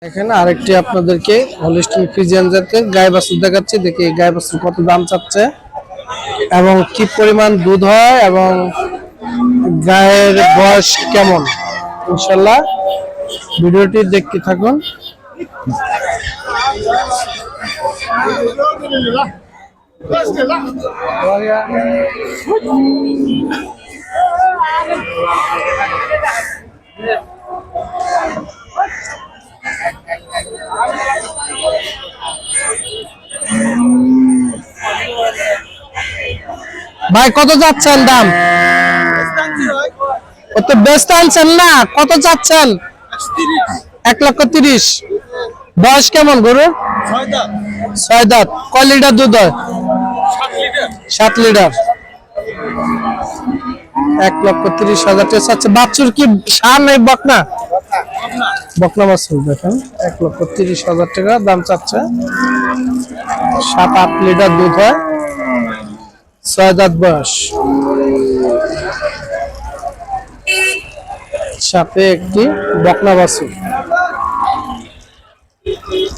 এখানে আরেকটি আপনাদেরকে হলিস্টিন ফ্রিজিয়ান জাতের গাই বাছুর দেখাচ্ছি। দেখি এই গাই বাছুর কত দাম চাচ্ছে এবং কি পরিমাণ দুধ হয় এবং গায়ের বয়স কেমন। ইনশাল্লাহ ভিডিওটি দেখতে থাকুন। ভাই কত যাচ্ছেন দাম? কত ব্যস্ত আনছেন না, কত চাচ্ছেন? 1,30,000। বয়স কেমন গরুর? 6 দাঁত। কয় লিটার দুধ হয়? 7 লিটার। 1,30,000 টাকা চাচ্ছে। বাছুর কি ষাঁড় নাই বকনা? বকনা বাছুর। দেখেন 1,30,000 টাকা দাম চাচ্ছে। 7-8 লিটার দুধ হয়, 6 দাঁত বয়স। সাথে একটি বকনা বাছুর।